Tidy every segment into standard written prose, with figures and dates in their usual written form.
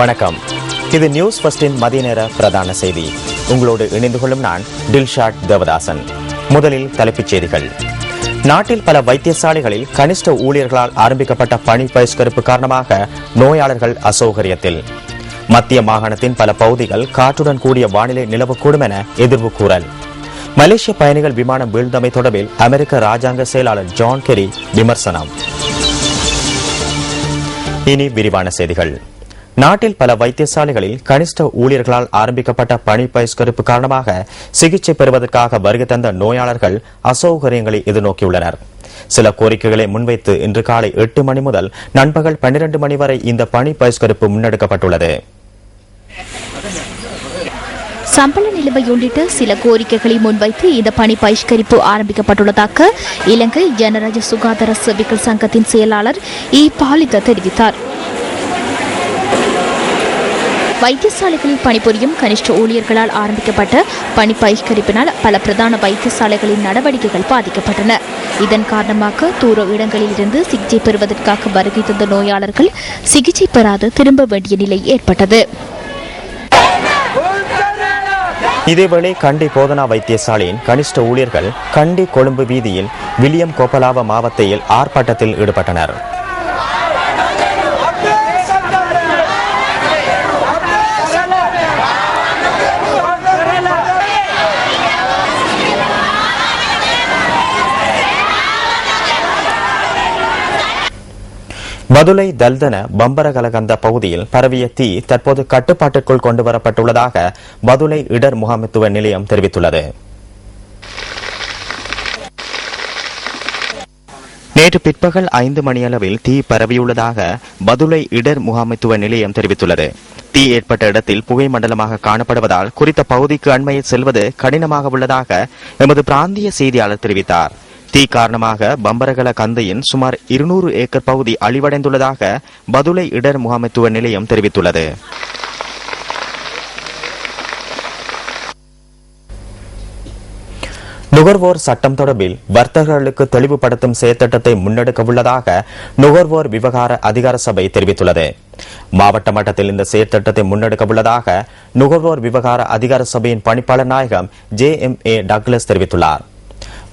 வணக்கம். இது நியூஸ் ஃபர்ஸ்டின் மதிய நேர பிரதான செய்தி. உங்களோடு இணைந்து கொள்ளும் நான் டில்ஷாட் தேவதாசன். முதலில் தலைப்புச் செய்திகள். நாட்டில் பல வைத்தியசாலைகளில் கனிஷ்ட ஊழியர்களால் ஆரம்பிக்கப்பட்ட பணி பகிஷ்கரிப்பு காரணமாக நோயாளர்கள் அசௌகரியத்தில். மத்திய மாகாணத்தின் பல பகுதிகள் காற்றுடன் கூடிய வானிலை நிலவக்கூடும் என எதிர்வு கூறல். மலேசிய பயணிகள் விமானம் வீழ்ந்தமை தொடர்பில் அமெரிக்க ராஜாங்க செயலாளர் ஜான் கெரி விமர்சனம். இனி விரிவான செய்திகள். நாட்டில் பல வைத்தியசாலைகளில் கனிஷ்ட ஊழியர்களால் ஆரம்பிக்கப்பட்ட பணி பகிஷ்கரிப்பு காரணமாக சிகிச்சை பெறுவதற்காக வருகை தந்த நோயாளர்கள் அசௌகரியங்களை எதிர்நோக்கியுள்ளனர். சில கோரிக்கைகளை முன்வைத்து இன்று காலை 8 மணி முதல் நண்பகல் 12 மணி வரை இந்த பணி பகிஷ்கரிப்பு முன்னெடுக்கப்பட்டுள்ளது. சம்பள நிலுவையுள்ளிட்ட சில கோரிக்கைகளை முன்வைத்து இந்த பணி பகிஷ்கரிப்பு ஆரம்பிக்கப்பட்டுள்ளதாக இலங்கை ஜனராஜ சுகாதார சேவைகள் சங்கத்தின் செயலாளர் இ பாலித தெரிவித்தார். வைத்தியசாலைகளில் பணிபுரியும் கனிஷ்ட ஊழியர்களால் ஆரம்பிக்கப்பட்ட பணி பகிஷ்கரிப்பினால் பல பிரதான வைத்தியசாலைகளின் நடவடிக்கைகள் பாதிக்கப்பட்டன. இதன் காரணமாக தூர இடங்களில் இருந்து சிகிச்சை பெறுவதற்காக வருகை தந்த நோயாளர்கள் சிகிச்சை பெறாது திரும்ப வேண்டிய நிலை ஏற்பட்டது. இதேவேளை கண்டி போதனா வைத்தியசாலையின் கனிஷ்ட ஊழியர்கள் கண்டி கொழும்பு வீதியில் வில்லியம் கோப்பலாவ மாவட்டத்தில் ஆர்ப்பாட்டத்தில் ஈடுபட்டனர். பதுளை தல்தன பம்பரகலகந்த பகுதியில் பரவிய தீ தற்போது கட்டுப்பாட்டிற்குள் கொண்டுவரப்பட்டுள்ளதாக பதுளை இடர் முகாமைத்துவ நிலையம் தெரிவித்துள்ளது. நேற்று பிற்பகல் 5 மணியளவில் தீ பரவியுள்ளதாக பதுளை இடர் முகாமைத்துவ நிலையம் தெரிவித்துள்ளது. தீ ஏற்பட்ட இடத்தில் புகை மண்டலமாக காணப்படுவதால் குறித்த பகுதிக்கு அண்மையில் செல்வது கடினமாக உள்ளதாக எமது பிராந்திய செய்தியாளர் தெரிவித்தார். தீ காரணமாக பம்பரகல கந்தையின் சுமார் 200 ஏக்கர் பகுதி அழிவடைந்துள்ளதாக பதுளை இடர் முகாமைத்துவ நிலையம் தெரிவித்துள்ளது. நுகர்வோர் சட்டம் தொடர்பில் வர்த்தகர்களுக்கு தெளிவுபடுத்தும் செயற்திட்டத்தை முன்னெடுக்க உள்ளதாக நுகர்வோர் விவகார அதிகார சபை தெரிவித்துள்ளது. மாவட்ட மட்டத்தில் இந்த செயற்திட்டத்தை முன்னெடுக்க உள்ளதாக நுகர்வோர் விவகார அதிகார சபையின் பணிப்பாளர் நாயகம் JMA டக்ளஸ் தெரிவித்துள்ளார்.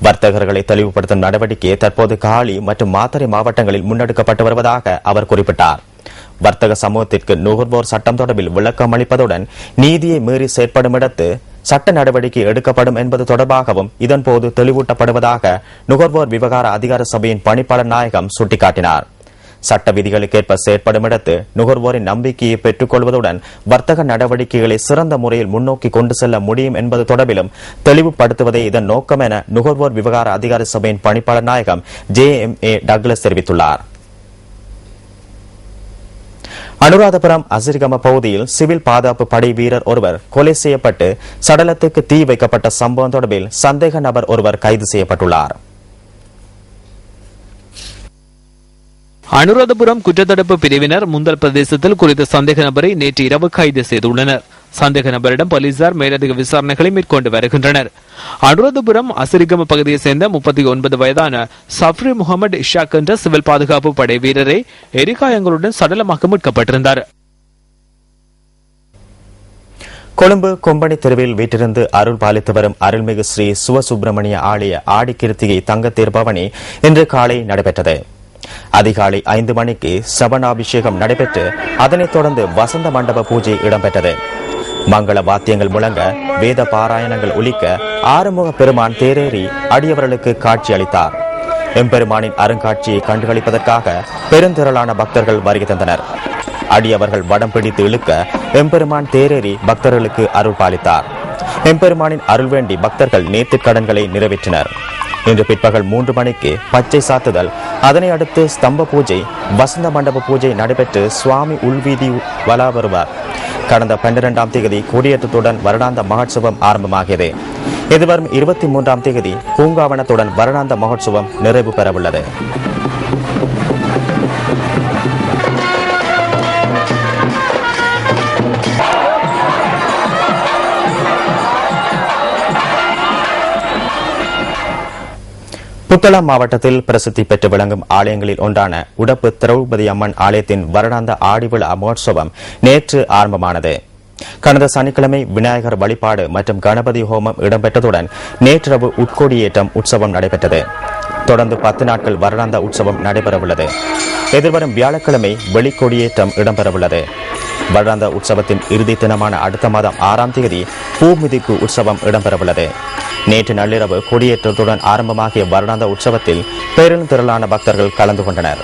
வர்த்தகர்களை தெளிவுபடுத்தும் நடவடிக்கை தற்போது காலி மற்றும் மாத்தறை மாவட்டங்களில் முன்னெடுக்கப்பட்டு வருவதாக அவர் குறிப்பிட்டார். வர்த்தக சமூகத்திற்கு நுகர்வோர் சட்டம் தொடர்பில் விளக்கம் அளிப்பதுடன் நீதியை மீறி செயற்படும் இடத்து சட்ட நடவடிக்கை எடுக்கப்படும் என்பது தொடர்பாகவும் இதன்போது தெளிவூட்டப்படுவதாக நுகர்வோர் விவகார அதிகார சபையின் பணிப்பாளர் நாயகம் சுட்டிக்காட்டினார். சட்ட விதிகளுக்கேற்ப செயற்படும் இடத்து நுகர்வோரின் நம்பிக்கையை பெற்றுக் கொள்வதுடன் வர்த்தக நடவடிக்கைகளை சிறந்த முறையில் முன்னோக்கி கொண்டு செல்ல முடியும் என்பது தொடர்பிலும் தெளிவுபடுத்துவதே இதன் நோக்கம் என நுகர்வோர் விவகார அதிகார சபையின் பணிப்பாளர் நாயகம் JMA டக்ளஸ் தெரிவித்துள்ளார். அனுராதபுரம் அசிரிகம பகுதியில் சிவில் பாதுகாப்பு படை வீரர் ஒருவர் கொலை செய்யப்பட்டு சடலத்துக்கு தீ வைக்கப்பட்ட சம்பவம் தொடர்பில் சந்தேக நபர் ஒருவர் கைது செய்யப்பட்டுள்ளார். அனுராதபுரம் குற்றத்தடுப்பு பிரிவினர் முந்தல் பிரதேசத்தில் குறித்த சந்தேக நபரை நேற்று இரவு கைது செய்துள்ளனர். சந்தேக நபரிடம் போலீசார் மேலதிக விசாரணைகளை மேற்கொண்டு வருகின்றனர். அனுராதபுரம் அசிரிகம பகுதியை சேர்ந்த 39 வயதான சஃப்ரி முகமது இஷாக் என்ற சிவில் பாதுகாப்பு படை வீரரை எரிகாயங்களுடன் சடலமாக மீட்கப்பட்டிருந்தார். கொழும்பு கொம்பனி தெருவில் வீட்டிலிருந்து அருள் பாலித்து வரும் அருள்மிகு ஸ்ரீ சிவசுப்பிரமணிய ஆலய ஆடிக்கிருத்திகை தங்கத்தேர் பவனி இன்று காலை நடைபெற்றது. அதிகாலை 5 மணிக்கு சபனாபிஷேகம் நடைபெற்று அதனைத் தொடர்ந்து வசந்த மண்டப பூஜை இடம்பெற்றது. மங்கள வாத்தியங்கள் முழங்க வேத பாராயணங்கள் ஒலிக்க ஆறுமுக பெருமான் தேரேறி அடியவர்களுக்கு காட்சி அளித்தார். எம்பெருமானின் அருங்காட்சியை கண்டுகளிப்பதற்காக பெருந்திரளான பக்தர்கள் வருகை தந்தனர். அடியவர்கள் வடம் பிடித்து இழுக்க எம்பெருமான் தேரேறி பக்தர்களுக்கு அருள் பாலித்தார். எம்பெருமானின் அருள் வேண்டி பக்தர்கள் நேர்த்திக் கடன்களை நிறைவேற்றினர். இன்று பிற்பகல் 3 மணிக்கு பச்சை சாத்துதல், அதனை அடுத்து ஸ்தம்ப பூஜை, வசந்த மண்டப பூஜை நடைபெற்று சுவாமி உள்வீதி வலா வருவார். கடந்த 12ஆம் தேதி கொடியேற்றத்துடன் வருடாந்த மகோத்சவம் ஆரம்பமாகியது. எதிர்வரும் 23ஆம் தேதி பூங்காவனத்துடன் வருடாந்த மகோத்சவம் நிறைவு பெறவுள்ளது. புத்தளம் மாவட்டத்தில் பிரசித்தி பெற்று விளங்கும் ஆலயங்களில் ஒன்றான உடப்பு திரௌபதி அம்மன் ஆலயத்தின் வருடாந்த ஆடிவிழா மகோத்சவம் நேற்று ஆரம்பமானது. கடந்த சனிக்கிழமை விநாயகர் வழிபாடு மற்றும் கணபதி ஹோமம் இடம்பெற்றதுடன் நேற்றிரவு உட்கொடியேற்றம் உற்சவம் நடைபெற்றது. தொடர்ந்து 10 நாட்கள் வருடாந்த உற்சவம் நடைபெறவுள்ளது. எதிர்வரும் வியாழக்கிழமை வெளிக்கொடியேற்றம் இடம்பெறவுள்ளது. வருடாந்த உற்சவத்தின் இறுதி தினமான அடுத்த மாதம் 6ஆம் தேதி பூமிதிப்பு உற்சவம் இடம்பெறவுள்ளது. நேற்று நள்ளிரவு கொடியேற்றத்துடன் ஆரம்பமாகிய வருடாந்த உற்சவத்தில் பெருந்திரளான பக்தர்கள் கலந்து கொண்டனர்.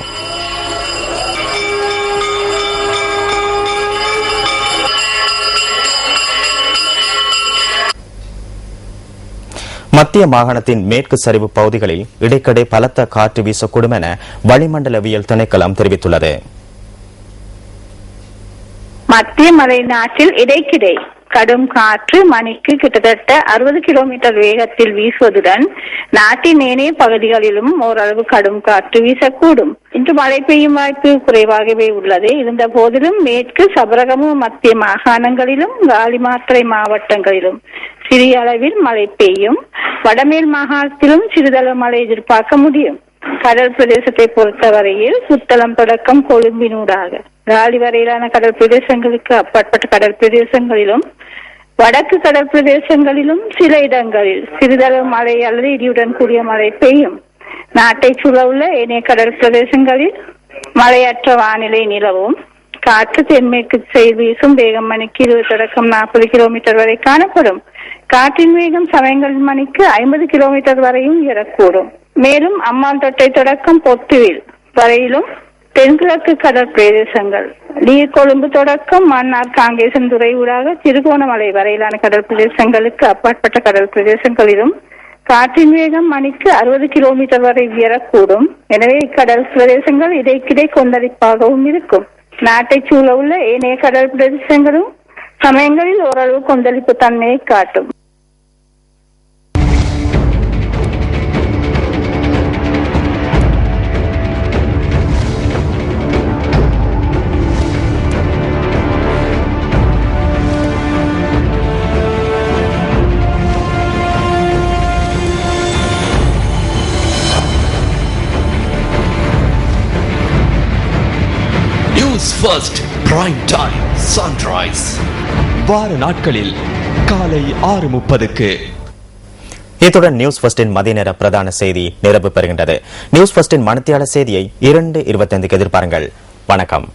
மத்திய மாகாணத்தின் மேற்கு சரிவு பகுதிகளில் இடைக்கிடை பலத்த காற்று வீசக்கூடும் என வளிமண்டலவியல் திணைக்களம் தெரிவித்துள்ளது. மத்திய மலைநாட்டில் இடைக்கிடை கடும் காற்று மணிக்கு கிட்டத்தட்ட 60 கிலோமீட்டர் வேகத்தில் வீசுவதுடன் நாட்டின் ஏனைய பகுதிகளிலும் ஓரளவு கடும் காற்று வீசக்கூடும். இன்று மழை பெய்யும் வாய்ப்பு குறைவாகவே உள்ளது. இருந்த போதிலும் மேற்கு சபரகமு மத்திய மாகாணங்களிலும் காலிமாத்தறை மாவட்டங்களிலும் சிறிய அளவில் மழை பெய்யும். வடமேல் மாகாணத்திலும் சிறிதளவு மழை எதிர்பார்க்க முடியும். கடல் பிரதேசத்தை பொறுத்தவரையில் புத்தளம் தொடக்கம் கொழும்பினூடாக காலி வரையிலான கடல் பிரதேசங்களுக்கு அப்பாற்பட்ட கடல் பிரதேசங்களிலும் வடக்கு கடல் பிரதேசங்களிலும் சில இடங்களில் சிறிதளவு மழை அல்லது இடியுடன் கூடிய மழை பெய்யும். நாட்டை சூழவுள்ள ஏனைய கடல் பிரதேசங்களில் மழையற்ற வானிலை நிலவும். காற்று தென்மேற்கு திசையில் வீசும். வேகம் மணிக்கு 20 தொடக்கம் 40 கிலோமீட்டர் வரை காணப்படும். காற்றின் வேகம் சமயங்களில் மணிக்கு 50 கிலோமீட்டர் வரையும் உயரக்கூடும். மேலும் அம்மாந்தொட்டை தொடக்கம் பொத்துவில் வரையிலும் தென்கிழக்கு கடல் பிரதேசங்கள் நீர்கொழும்பு தொடக்கம் மன்னார் காங்கேசன்துறை ஊடாக திருகோணமலை வரையிலான கடல் பிரதேசங்களுக்கு அப்பாற்பட்ட கடல் பிரதேசங்களிலும் காற்றின் வேகம் மணிக்கு 60 கிலோமீட்டர் வரை உயரக்கூடும். எனவே இக்கடல் பிரதேசங்கள் இடைக்கிடை கொந்தளிப்பாகவும் இருக்கும். நாட்டை சூழவுள்ள ஏனைய கடல் பிரதேசங்களும் சமயங்களில் ஓரளவு கொந்தளிப்பு தன்மையை காட்டும். First prime time sunrise வார நாட்களில் காலை 6:30க்கு. இத்துடன் நியூஸ் ஃபர்ஸ்டின் மதிய நேர பிரதான செய்தி நிறைவு பெறுகின்றது. நியூஸ் ஃபர்ஸ்டின் மணித்தியால செய்தியை 2:25க்கு எதிர்பாருங்கள். வணக்கம்.